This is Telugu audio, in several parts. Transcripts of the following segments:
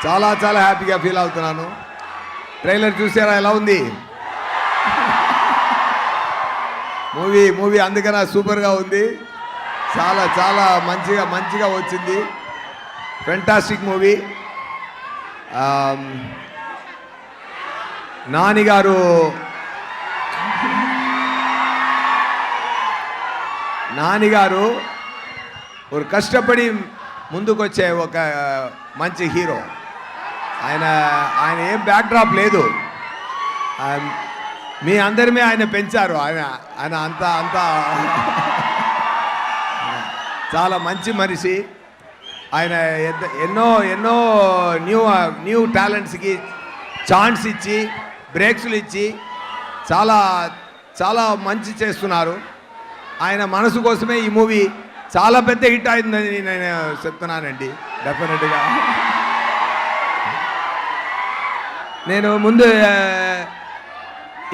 చాలా చాలా హ్యాపీగా ఫీల్ అవుతున్నాను. ట్రైలర్ చూసారా ఎలా ఉంది? మూవీ అందుకనే సూపర్గా ఉంది. చాలా చాలా మంచిగా వచ్చింది. Fantastic movie. నానిగారు ఒక కష్టపడి ముందుకొచ్చే ఒక మంచి హీరో. ఆయన ఏం బ్యాక్డ్రాప్ లేదు. మీ అందరినీ ఆయన పెంచారు. ఆయన అంతా చాలా మంచి మనిషి. ఆయన ఎన్నో న్యూ టాలెంట్స్కి ఛాన్స్ ఇచ్చి బ్రేక్స్లు ఇచ్చి చాలా మంచి చేస్తున్నారు. ఆయన మనసు కోసమే ఈ మూవీ చాలా పెద్ద హిట్ అయిందని నేను చెప్తున్నానండి. డెఫినెట్గా నేను ముందు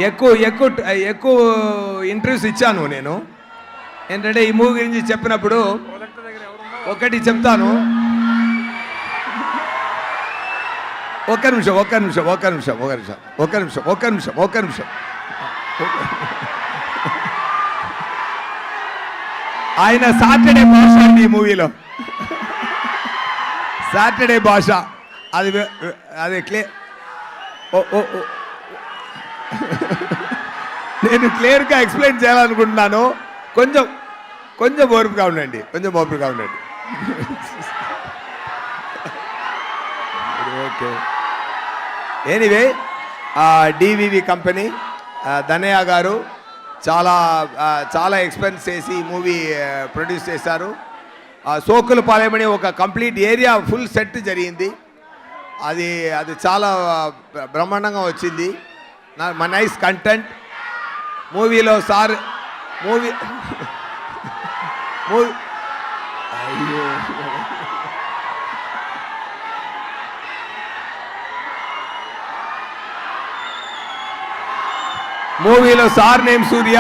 ఎక్కువ ఇంటర్వ్యూస్ ఇచ్చాను. నేను ఏంటంటే ఈ మూవీ గురించి చెప్పినప్పుడు ఒకటి చెప్తాను. ఒక్క నిమిషం. ఆయన సాటర్డే భాష అండి ఈ మూవీలో. సాటర్డే భాష అది నేను క్లియర్గా ఎక్స్ప్లెయిన్ చేయాలనుకుంటున్నాను. కొంచెం ఓర్పుగా ఉండండి. Okay. Anyway DVV company Danayya గారు చాలా ఎక్స్పెన్స్ చేసి ఈ మూవీ ప్రొడ్యూస్ చేశారు. సోకుల పాలెమని ఒక కంప్లీట్ ఏరియా ఫుల్ సెట్ జరిగింది. అది చాలా బ్రహ్మాండంగా వచ్చింది. నైస్ కంటెంట్ మూవీలో. అయ్యో మూవీలో సార్ నేమ్ సూర్య,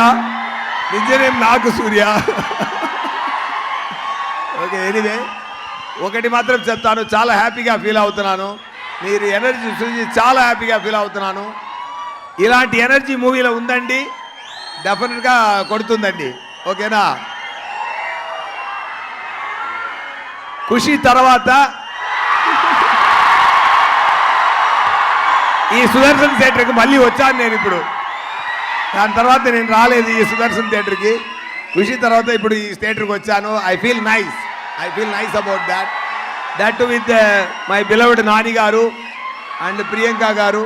నిజ నేమ్ నాకు సూర్య. ఓకే. ఎనీవే ఒకటి మాత్రం చెప్తాను, చాలా హ్యాపీగా ఫీల్ అవుతున్నాను. మీరు ఎనర్జీ చూసి చాలా హ్యాపీగా ఫీల్ అవుతున్నాను. ఇలాంటి ఎనర్జీ మూవీలో ఉందండి, డెఫినెట్గా కొడుతుందండి. ఓకేనా? ఖుషి తర్వాత ఈ సుదర్శన్ థియేటర్కి మళ్ళీ వచ్చాను నేను. ఇప్పుడు దాని తర్వాత నేను రాలేదు ఈ సుదర్శన్ థియేటర్కి. ఖుషి తర్వాత ఇప్పుడు ఈ థియేటర్కి వచ్చాను. I feel nice about that with my beloved Nani గారు అండ్ ప్రియాంక గారు.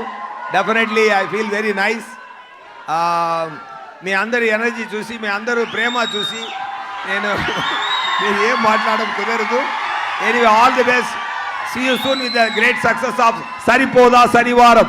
Definitely I feel very nice. మీ అందరి ఎనర్జీ చూసి, మీ అందరూ ప్రేమ చూసి నేను ఏం మాట్లాడడం కుదరదు. Anyway, all the best. See you soon with the great success of Saripodhaa శనివారం.